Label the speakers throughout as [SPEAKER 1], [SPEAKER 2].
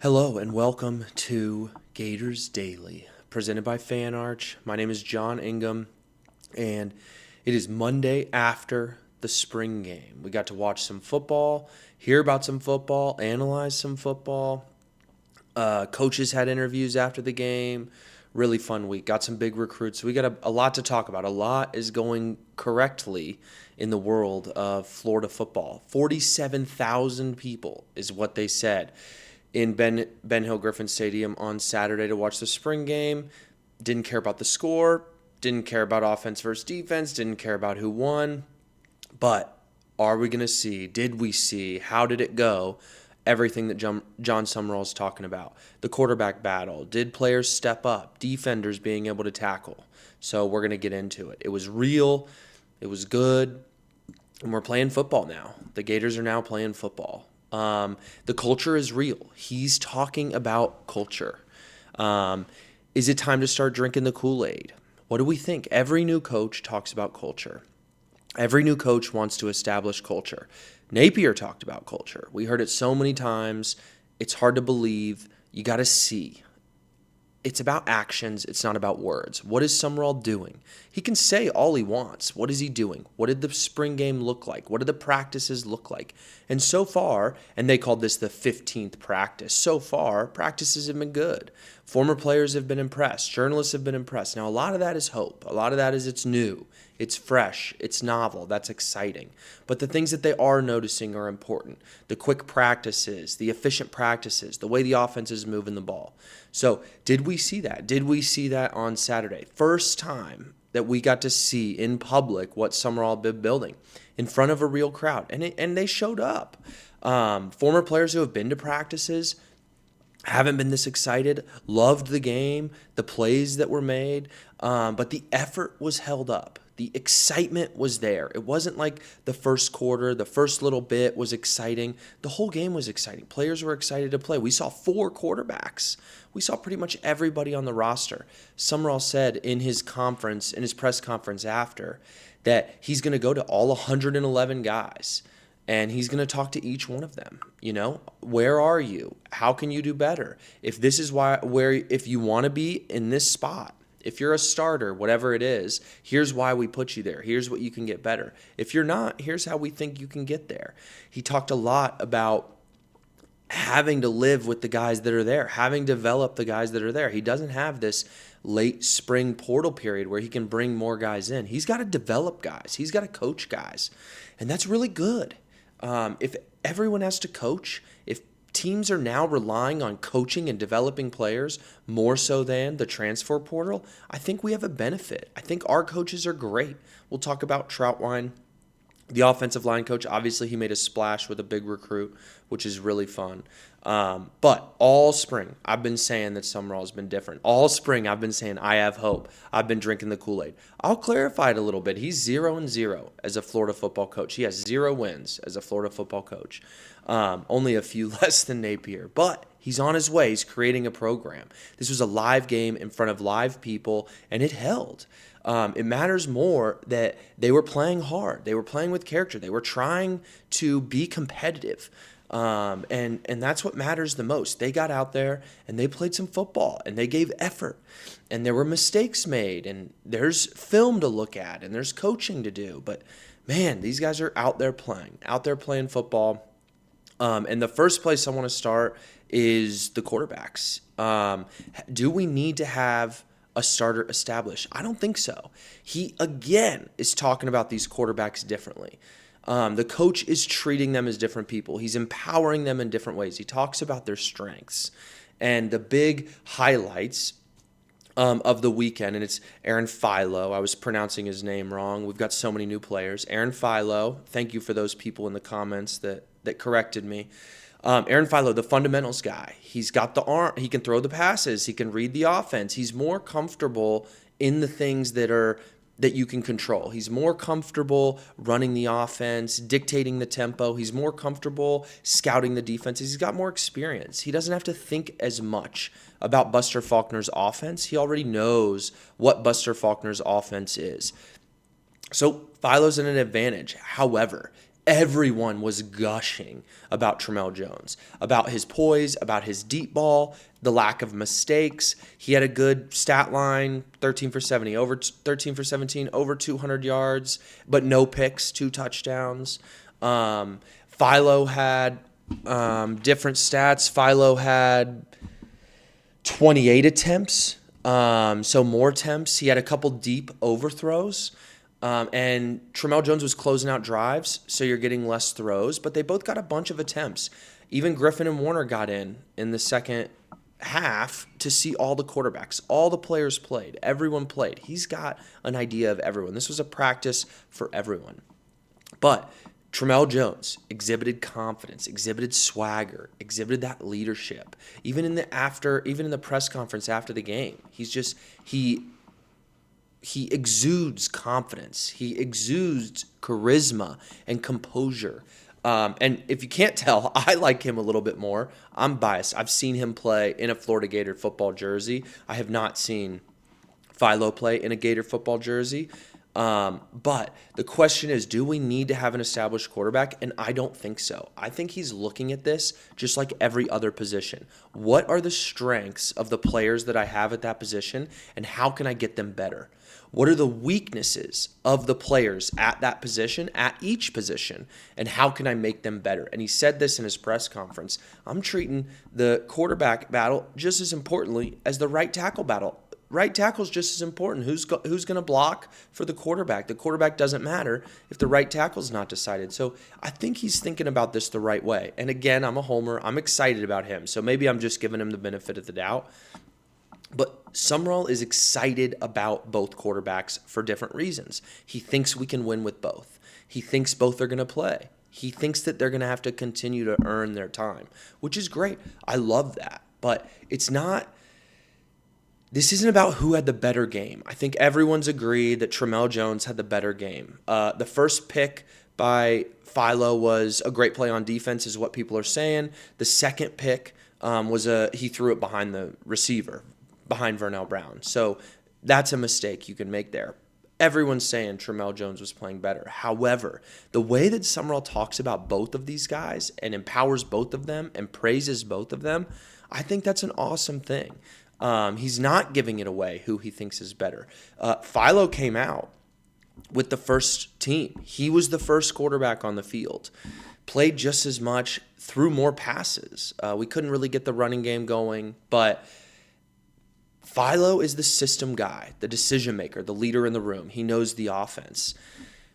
[SPEAKER 1] Hello and welcome to Gators Daily, presented by Fan Arch. My name is John Ingham, and it is Monday after the spring game. We got to watch some football, hear about some football, analyze some football. Coaches had interviews after the game. Really fun week. Got some big recruits. So we got a lot to talk about. A lot is going correctly in the world of Florida football. 47,000 people is what they said in Ben Hill Griffin Stadium on Saturday to watch the spring game. Didn't care about the score, didn't care about offense versus defense, didn't care about who won. But are we going to see, did we see, how did it go? Everything that John Summerall is talking about. The quarterback battle. Did players step up? Defenders being able to tackle. So we're going to get into it. It was real. It was good. And we're playing football now. The Gators are now playing football. The culture is real. He's talking about culture. Is it time to start drinking the Kool-Aid? What do we think? Every new coach talks about culture. Every new coach wants to establish culture. Napier talked about culture. We heard it so many times. It's hard to believe. You got to see. It's about actions. It's not about words. What is Summerall doing? He can say all he wants. What is he doing? What did the spring game look like? What did the practices look like? And so far, and they called this the 15th practice, so far, practices have been good. Former players have been impressed. Journalists have been impressed. Now, a lot of that is hope. A lot of that is it's new. It's fresh. It's novel. That's exciting. But the things that they are noticing are important. The quick practices, the efficient practices, the way the offense is moving the ball. So did we see that? Did we see that on Saturday? First time that we got to see in public what Summerall had been building in front of a real crowd. And they showed up. Former players who have been to practices haven't been this excited, loved the game, the plays that were made, but the effort was held up. The excitement was there. It wasn't like the first quarter, the first little bit was exciting. The whole game was exciting. Players were excited to play. We saw 4 quarterbacks. We saw pretty much everybody on the roster. Summerall said in his press conference after, that he's going to go to all 111 guys. And he's going to talk to each one of them. Where are you? How can you do better? If this is if you want to be in this spot, if you're a starter, whatever it is, here's why we put you there. Here's what you can get better. If you're not, here's how we think you can get there. He talked a lot about having to live with the guys that are there, having developed the guys that are there. He doesn't have this late spring portal period where he can bring more guys in. He's got to develop guys. He's got to coach guys. And that's really good. If everyone has to coach, if teams are now relying on coaching and developing players more so than the transfer portal, I think we have a benefit. I think our coaches are great. We'll talk about Troutwine, the offensive line coach. Obviously, he made a splash with a big recruit, which is really fun. But all spring, I've been saying that Summerall has been different. All spring, I've been saying I have hope. I've been drinking the Kool-Aid. I'll clarify it a little bit. He's 0-0 as a Florida football coach. He has 0 wins as a Florida football coach. Only a few less than Napier. But he's on his way. He's creating a program. This was a live game in front of live people, and it held. It matters more that they were playing hard. They were playing with character. They were trying to be competitive. And that's what matters the most. They got out there and they played some football and they gave effort, and there were mistakes made, and there's film to look at and there's coaching to do. But man, these guys are out there playing football. And the first place I want to start is the quarterbacks. Do we need to have a starter established? I don't think so. He, again, is talking about these quarterbacks differently. The coach is treating them as different people. He's empowering them in different ways. He talks about their strengths. And the big highlights of the weekend, and it's Aaron Philo. I was pronouncing his name wrong. We've got so many new players. Aaron Philo, thank you for those people in the comments that corrected me. Aaron Philo, the fundamentals guy. He's got the arm. He can throw the passes. He can read the offense. He's more comfortable in the things that you can control. He's more comfortable running the offense, dictating the tempo. He's more comfortable scouting the defense. He's got more experience. He doesn't have to think as much about Buster Faulkner's offense. He already knows what Buster Faulkner's offense is. So Philo's in an advantage. However, everyone was gushing about Tramel Jones, about his poise, about his deep ball, the lack of mistakes. He had a good stat line, 13 for 70, 13 for 17, over 200 yards, but no picks, 2 touchdowns. Philo had different stats. Philo had 28 attempts, so more attempts. He had a couple deep overthrows. And Tramel Jones was closing out drives, so you're getting less throws, but they both got a bunch of attempts. Even Griffin and Warner got in the second half to see all the quarterbacks. All the players played. Everyone played. He's got an idea of everyone. This was a practice for everyone. But Tramel Jones exhibited confidence, exhibited swagger, exhibited that leadership. Even in the press conference after the game, he exudes confidence. He exudes charisma and composure. And if you can't tell, I like him a little bit more. I'm biased. I've seen him play in a Florida Gator football jersey. I have not seen Philo play in a Gator football jersey. But the question is, do we need to have an established quarterback? And I don't think so. I think he's looking at this just like every other position. What are the strengths of the players that I have at that position, and how can I get them better? What are the weaknesses of the players at that position, at each position, and how can I make them better? And he said this in his press conference. I'm treating the quarterback battle just as importantly as the right tackle battle. Right tackle is just as important. Who's going to block for the quarterback? The quarterback doesn't matter if the right tackle is not decided. So I think he's thinking about this the right way. And again, I'm a homer. I'm excited about him. So maybe I'm just giving him the benefit of the doubt. But Summerall is excited about both quarterbacks for different reasons. He thinks we can win with both. He thinks both are going to play. He thinks that they're going to have to continue to earn their time, which is great. I love that. But this isn't about who had the better game. I think everyone's agreed that Tramel Jones had the better game. The first pick by Philo was a great play on defense, is what people are saying. The second pick he threw it behind the receiver, behind Vernell Brown. So that's a mistake you can make there. Everyone's saying Tramel Jones was playing better. However, the way that Summerall talks about both of these guys and empowers both of them and praises both of them, I think that's an awesome thing. He's not giving it away who he thinks is better. Philo came out with the first team. He was the first quarterback on the field. Played just as much, threw more passes. We couldn't really get the running game going, but Philo is the system guy, the decision maker, the leader in the room. He knows the offense.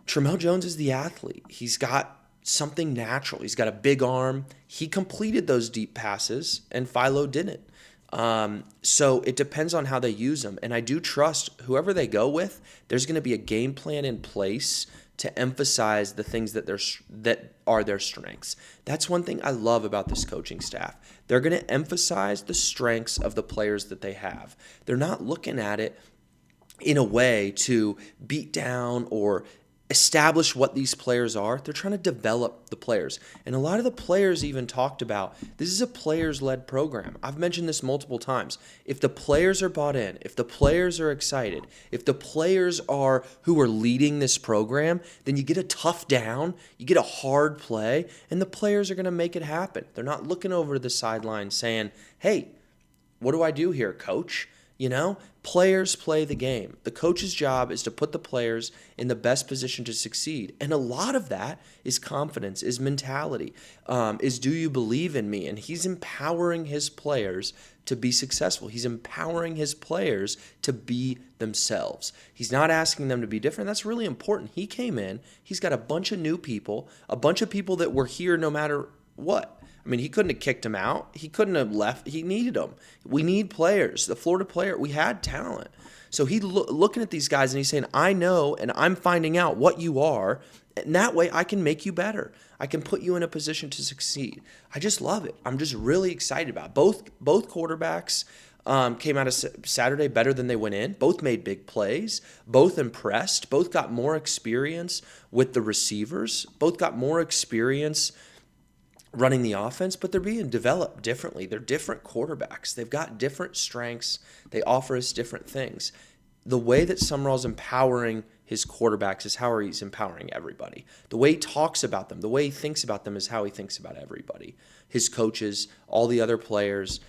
[SPEAKER 1] Tramel Jones is the athlete. He's got something natural. He's got a big arm. He completed those deep passes, and Philo didn't. So it depends on how they use them. And I do trust whoever they go with, there's going to be a game plan in place to emphasize the things that are their strengths. That's one thing I love about this coaching staff. They're going to emphasize the strengths of the players that they have. They're not looking at it in a way to beat down or establish what these players are. They're trying to develop the players. And a lot of the players even talked about, this is a players-led program. I've mentioned this multiple times. If the players are bought in, if the players are excited, if the players are who are leading this program, then you get a tough down, you get a hard play, and the players are going to make it happen. They're not looking over to the sideline saying, hey, what do I do here, coach? Players play the game. The coach's job is to put the players in the best position to succeed. And a lot of that is confidence, is mentality, is do you believe in me? And he's empowering his players to be successful. He's empowering his players to be themselves. He's not asking them to be different. That's really important. He came in, he's got a bunch of new people, a bunch of people that were here no matter what. I mean, he couldn't have kicked him out. He couldn't have left. He needed them. We need players. The Florida player, we had talent. So he's looking at these guys and he's saying, I know and I'm finding out what you are. And that way I can make you better. I can put you in a position to succeed. I just love it. I'm just really excited about it. Both quarterbacks came out of Saturday better than they went in. Both made big plays. Both impressed. Both got more experience with the receivers. Both got more experience running the offense, but they're being developed differently. They're different quarterbacks. They've got different strengths. They offer us different things. The way that Summerall's empowering his quarterbacks is how he's empowering everybody. The way he talks about them, the way he thinks about them is how he thinks about everybody. His coaches, all the other players.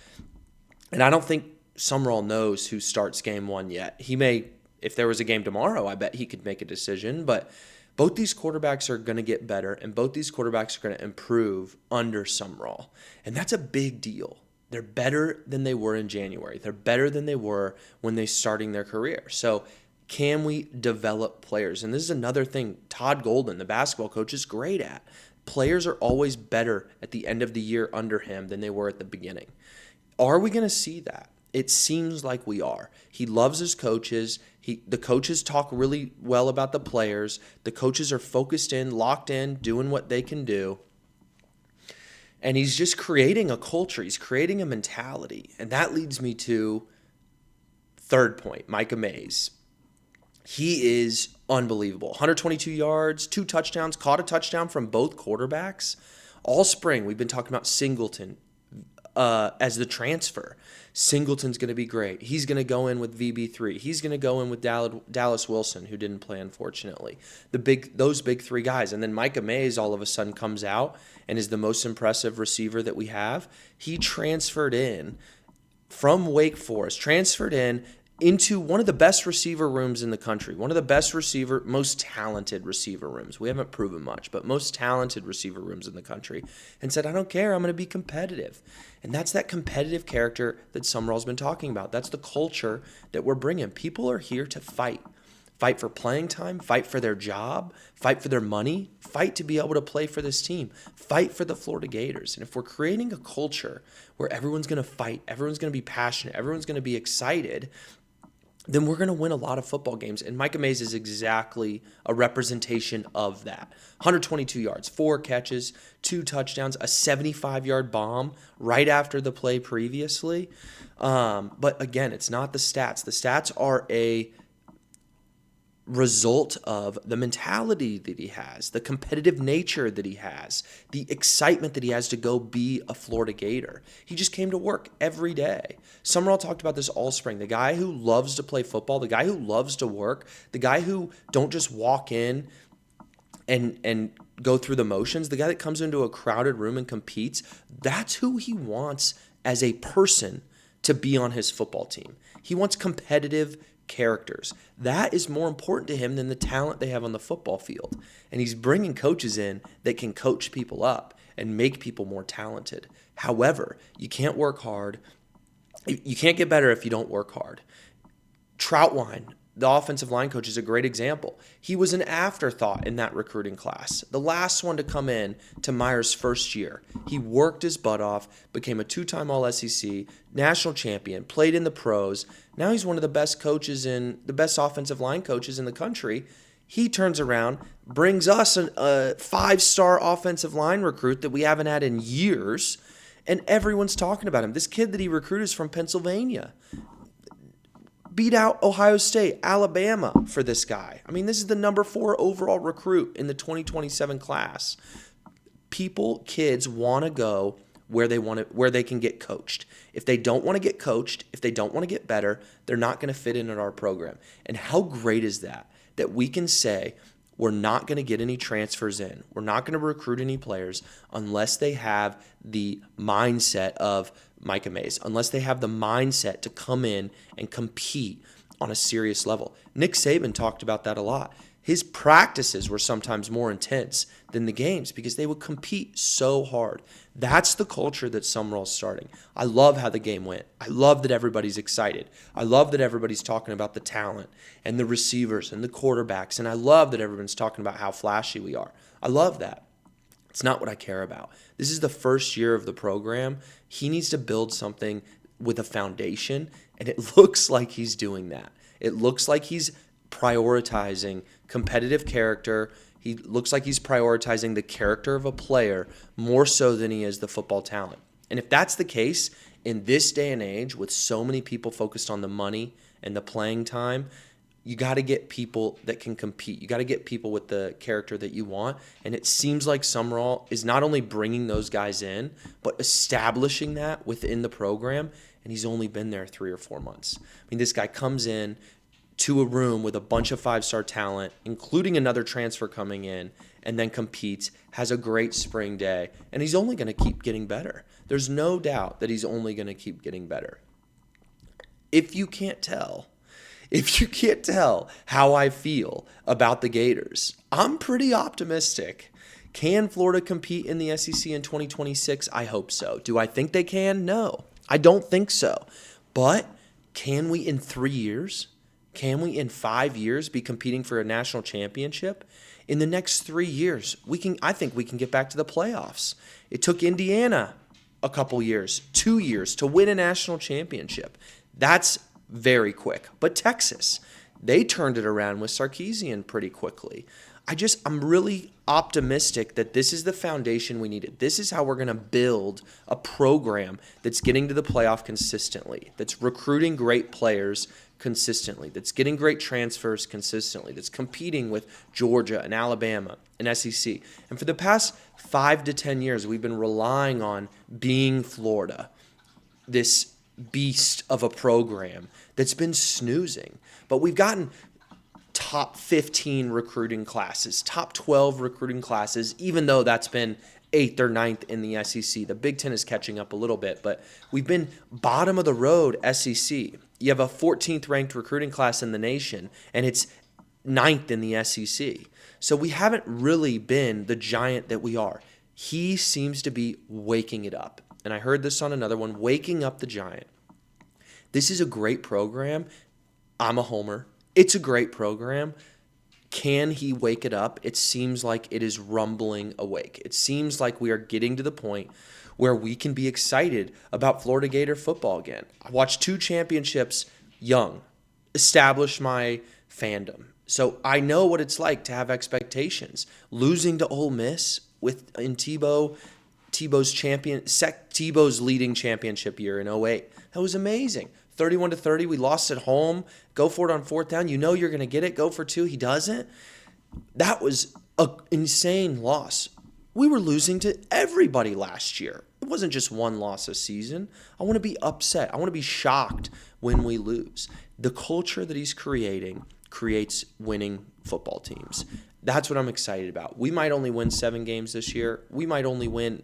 [SPEAKER 1] And I don't think Summerall knows who starts game one yet. He may, if there was a game tomorrow, I bet he could make a decision. But both these quarterbacks are going to get better, and both these quarterbacks are going to improve under Summerall. And that's a big deal. They're better than they were in January. They're better than they were when they starting their career. So can we develop players? And this is another thing Todd Golden, the basketball coach, is great at. Players are always better at the end of the year under him than they were at the beginning. Are we going to see that? It seems like we are. He loves his coaches. The coaches talk really well about the players. The coaches are focused in, locked in, doing what they can do. And he's just creating a culture. He's creating a mentality. And that leads me to third point, Micah Mays. He is unbelievable. 122 yards, 2 touchdowns, caught a touchdown from both quarterbacks. All spring, we've been talking about Singleton as the transfer. Singleton's going to be great. He's going to go in with VB3. He's going to go in with Dallas Wilson, who didn't play, unfortunately. Those big 3 guys. And then Micah Mays all of a sudden comes out and is the most impressive receiver that we have. He transferred in from Wake Forest, transferred in into one of the best receiver rooms in the country, one of the best most talented receiver rooms. We haven't proven much, but most talented receiver rooms in the country, and said, I don't care, I'm going to be competitive. And that's that competitive character that Summerall's been talking about. That's the culture that we're bringing. People are here to fight. Fight for playing time, fight for their job, fight for their money, fight to be able to play for this team, fight for the Florida Gators. And if we're creating a culture where everyone's going to fight, everyone's going to be passionate, everyone's going to be excited, then we're going to win a lot of football games. And Micah Mays is exactly a representation of that. 122 yards, 4 catches, 2 touchdowns, a 75-yard bomb right after the play previously. But again, it's not the stats. The stats are a result of the mentality that he has, the competitive nature that he has, the excitement that he has to go be a Florida Gator. He just came to work every day. Summerall talked about this all spring. The guy who loves to play football, the guy who loves to work, the guy who don't just walk in and go through the motions, the guy that comes into a crowded room and competes, that's who he wants as a person to be on his football team. He wants competitive characters. That is more important to him than the talent they have on the football field. And he's bringing coaches in that can coach people up and make people more talented. However, you can't work hard. You can't get better if you don't work hard. Troutwine, the offensive line coach, is a great example. He was an afterthought in that recruiting class, the last one to come in to Meyer's first year. He worked his butt off, became a 2-time All-SEC, national champion, played in the pros. Now he's one of the best offensive line coaches in the country. He turns around, brings us a 5-star offensive line recruit that we haven't had in years, and everyone's talking about him. This kid that he recruited is from Pennsylvania. Beat out Ohio State, Alabama for this guy. I mean, this is the number 4 overall recruit in the 2027 class. Kids want to go where they can get coached. If they don't want to get coached, if they don't want to get better, they're not going to fit in at our program. And how great is that we can say we're not going to get any transfers in. We're not going to recruit any players unless they have the mindset of Micah Mays, unless they have the mindset to come in and compete on a serious level. Nick Saban talked about that a lot. His practices were sometimes more intense than the games because they would compete so hard. That's the culture that Summerall's starting. I love how the game went. I love that everybody's excited. I love that everybody's talking about the talent and the receivers and the quarterbacks, and I love that everyone's talking about how flashy we are. I love that. It's not what I care about. This is the first year of the program. He needs to build something with a foundation, and it looks like he's doing that. It looks like he's prioritizing competitive character. He looks like he's prioritizing the character of a player more so than he is the football talent. And if that's the case, in this day and age, with so many people focused on the money and the playing time, you got to get people that can compete. You got to get people with the character that you want. And it seems like Summerall is not only bringing those guys in, but establishing that within the program. And he's only been there 3 or 4 months. I mean, this guy comes in, to a room with a bunch of five-star talent, including another transfer coming in, and then competes, has a great spring day, and he's only going to keep getting better. There's no doubt that he's only going to keep getting better. If you can't tell how I feel about the Gators, I'm pretty optimistic. Can Florida compete in the SEC in 2026? I hope so. Do I think they can? No, I don't think so. But can we in 3 years? Can we in 5 years be competing for a national championship? In the next 3 years, I think we can get back to the playoffs. It took Indiana a couple years, 2 years to win a national championship. That's very quick. But Texas, they turned it around with Sarkisian pretty quickly. I'm really optimistic that this is the foundation we needed. This is how we're going to build a program that's getting to the playoff consistently, that's recruiting great players consistently, that's getting great transfers consistently, that's competing with Georgia and Alabama and SEC. And for the past 5 to 10 years, we've been relying on being Florida, this beast of a program that's been snoozing. But we've gotten top 15 recruiting classes, top 12 recruiting classes, even though that's been 8th or 9th in the SEC. The Big Ten is catching up a little bit, but we've been bottom of the road SEC. You have a 14th ranked recruiting class in the nation, and it's 9th in the SEC. So we haven't really been the giant that we are. He seems to be waking it up. And I heard this on another one, waking up the giant. This is a great program. I'm a homer. It's a great program. Can he wake it up? It seems like it is rumbling awake. It seems like we are getting to the point where we can be excited about Florida Gator football again. I watched 2 championships young, established my fandom. So I know what it's like to have expectations. Losing to Ole Miss in Tebow's leading championship year in 2008. That was amazing. 31-30, we lost at home. Go for it on 4th down. You know you're going to get it. Go for 2. He doesn't. That was an insane loss. We were losing to everybody last year. It wasn't just one loss a season. I want to be upset. I want to be shocked when we lose. The culture that he's creating creates winning football teams. That's what I'm excited about. We might only win 7 games this year. We might only win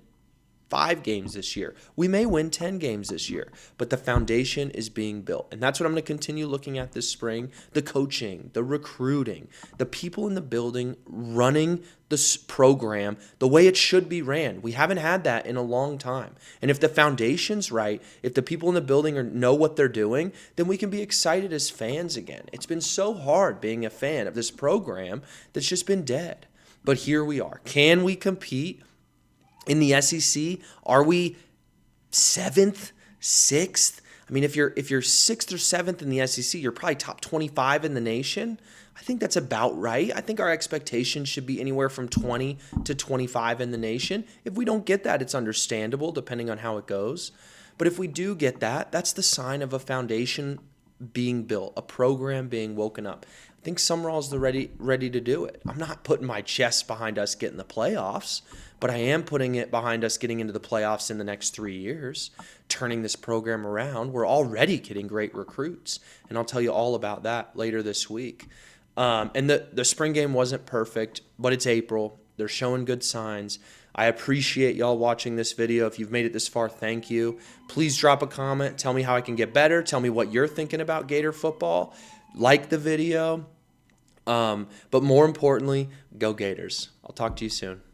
[SPEAKER 1] 5 games this year. We may win 10 games this year, but the foundation is being built. And that's what I'm going to continue looking at this spring. The coaching, the recruiting, the people in the building running this program the way it should be ran. We haven't had that in a long time. And if the foundation's right, if the people in the building know what they're doing, then we can be excited as fans again. It's been so hard being a fan of this program that's just been dead. But here we are. Can we compete in the SEC? Are we 7th, 6th? I mean, if you're 6th or 7th in the SEC, you're probably top 25 in the nation. I think that's about right. I think our expectations should be anywhere from 20 to 25 in the nation. If we don't get that, it's understandable depending on how it goes. But if we do get that, that's the sign of a foundation being built, a program being woken up. I think Summerall's ready to do it. I'm not putting my chest behind us getting the playoffs, but I am putting it behind us getting into the playoffs in the next 3 years, turning this program around. We're already getting great recruits, and I'll tell you all about that later this week. And the spring game wasn't perfect, but it's April. They're showing good signs. I appreciate y'all watching this video. If you've made it this far, thank you. Please drop a comment. Tell me how I can get better. Tell me what you're thinking about Gator football. Like the video. But more importantly, go Gators. I'll talk to you soon.